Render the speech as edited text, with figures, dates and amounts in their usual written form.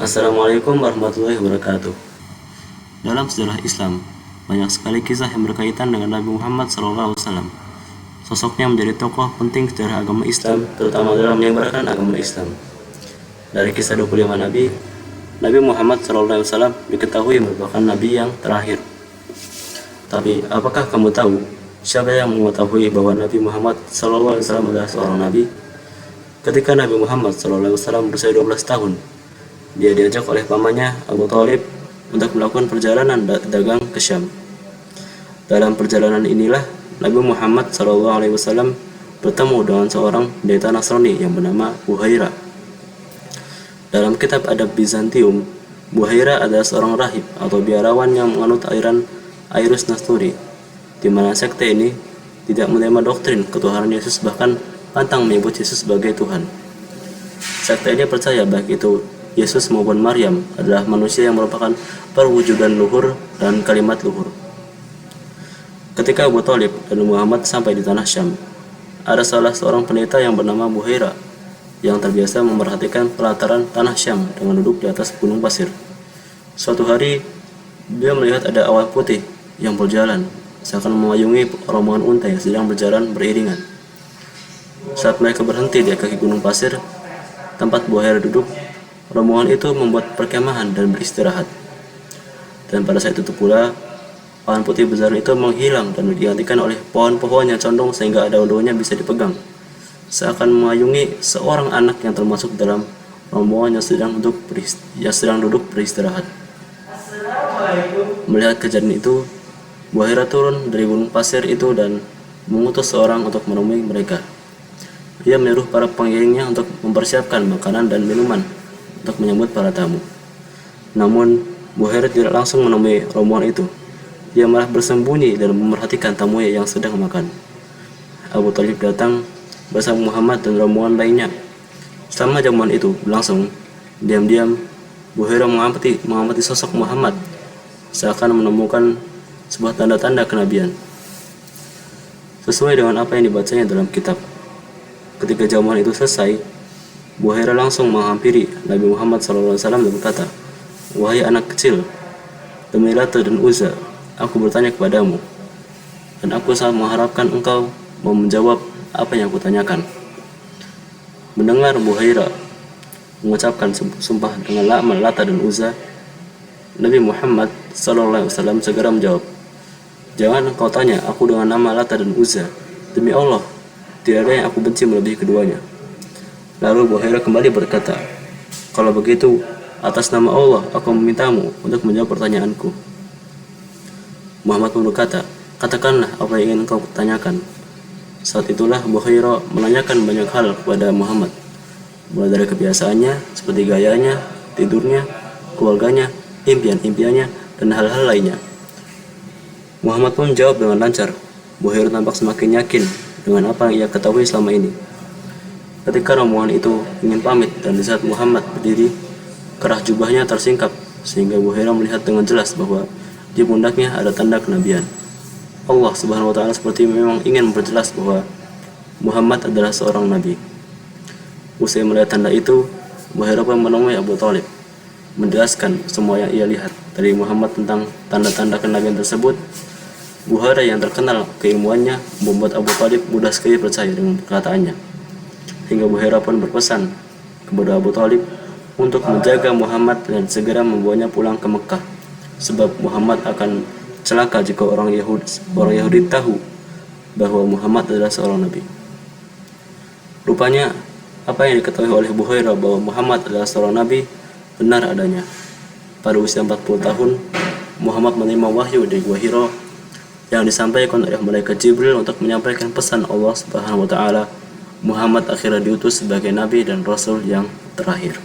Assalamualaikum warahmatullahi wabarakatuh. Dalam sejarah Islam, banyak sekali kisah yang berkaitan dengan Nabi Muhammad SAW. Sosoknya menjadi tokoh penting sejarah agama Islam, terutama dalam menyebarkan agama Islam. Dari kisah 25 Nabi, Nabi Muhammad SAW diketahui merupakan Nabi yang terakhir. Tapi, apakah kamu tahu siapa yang mengetahui bahwa Nabi Muhammad SAW adalah seorang Nabi? Ketika Nabi Muhammad SAW berusia 12 tahun, dia diajak oleh pamannya Abu Thalib untuk melakukan perjalanan dagang ke Syam. Dalam perjalanan inilah Nabi Muhammad SAW bertemu dengan seorang pendeta Nasrani yang bernama Buhaira. Dalam kitab adab Bizantium, Buhaira adalah seorang rahib atau biarawan yang menganut aliran Airus Nasturi, di mana sekte ini tidak menerima doktrin ketuhanan Yesus, bahkan pantang menyebut Yesus sebagai Tuhan. Sekte ini percaya baik itu Yesus maupun Maryam adalah manusia yang merupakan perwujudan luhur dan kalimat luhur. Ketika Abu Thalib dan Muhammad sampai di tanah Syam, ada salah seorang pendeta yang bernama Buhaira yang terbiasa memerhatikan pelataran tanah Syam dengan duduk di atas gunung pasir. Suatu hari, dia melihat ada awan putih yang berjalan, seakan memayungi rombongan unta yang sedang berjalan beriringan. Saat mereka berhenti di kaki gunung pasir, tempat Buhaira duduk, rombongan itu membuat perkemahan dan beristirahat. Dan pada saat itu pula, awan putih besar itu menghilang dan digantikan oleh pohon-pohon yang condong sehingga daun-daunnya bisa dipegang, seakan memayungi seorang anak yang termasuk dalam rombongan yang sedang duduk beristirahat. Melihat kejadian itu, Buhaira turun dari gunung pasir itu dan mengutus seorang untuk menemui mereka. Ia menyuruh para pengiringnya untuk mempersiapkan makanan dan minuman untuk menyambut para tamu. Namun, Buhaira tidak langsung menemui rombongan itu. Ia malah bersembunyi dan memerhatikan tamunya yang sedang makan. Abu Thalib datang bersama Muhammad dan rombongan lainnya. Selama jamuan itu berlangsung, diam-diam Buhaira mengamati sosok Muhammad, seakan menemukan sebuah tanda-tanda kenabian, sesuai dengan apa yang dibacanya dalam kitab. Ketika jamuan itu selesai, Buhaira langsung menghampiri Nabi Muhammad SAW dan berkata, "Wahai anak kecil, demi Lata dan Uzza, aku bertanya kepadamu, dan aku sangat mengharapkan engkau mau menjawab apa yang aku tanyakan." Mendengar Buhaira mengucapkan sumpah dengan nama Lata dan Uzza, Nabi Muhammad SAW segera menjawab, "Jangan engkau tanya aku dengan nama Lata dan Uzza. Demi Allah, tidak ada yang aku benci melebihi keduanya." Lalu Buhaira kembali berkata, "Kalau begitu, atas nama Allah aku memintamu untuk menjawab pertanyaanku." Muhammad pun berkata, "Katakanlah apa yang ingin engkau tanyakan." Saat itulah Buhaira menanyakan banyak hal kepada Muhammad, mulai dari kebiasaannya, seperti gayanya, tidurnya, keluarganya, impian-impiannya, dan hal-hal lainnya. Muhammad pun menjawab dengan lancar. Buhaira tampak semakin yakin dengan apa yang ia ketahui selama ini. Ketika rombongan itu ingin pamit dan di saat Muhammad berdiri, kerah jubahnya tersingkap sehingga Buhaira melihat dengan jelas bahwa di pundaknya ada tanda kenabian. Allah Subhanahu wa Ta'ala seperti memang ingin memperjelas bahwa Muhammad adalah seorang nabi. Usai melihat tanda itu, Buhaira pun menemui Abu Thalib, menjelaskan semua yang ia lihat dari Muhammad tentang tanda-tanda kenabian tersebut. Buhaira yang terkenal keilmuannya membuat Abu Thalib mudah sekali percaya dengan perkataannya. Hingga Buhaira pun berpesan kepada Abu Thalib untuk menjaga Muhammad dan segera membawanya pulang ke Mekah, sebab Muhammad akan celaka jika orang Yahudi tahu bahwa Muhammad adalah seorang nabi. Rupanya apa yang diketahui oleh Buhaira bahwa Muhammad adalah seorang nabi benar adanya. Pada usia 40 tahun, Muhammad menerima wahyu dari Gua Hira yang disampaikan oleh malaikat Jibril untuk menyampaikan pesan Allah Subhanahu wa Ta'ala. Muhammad akhirnya diutus sebagai nabi dan rasul yang terakhir.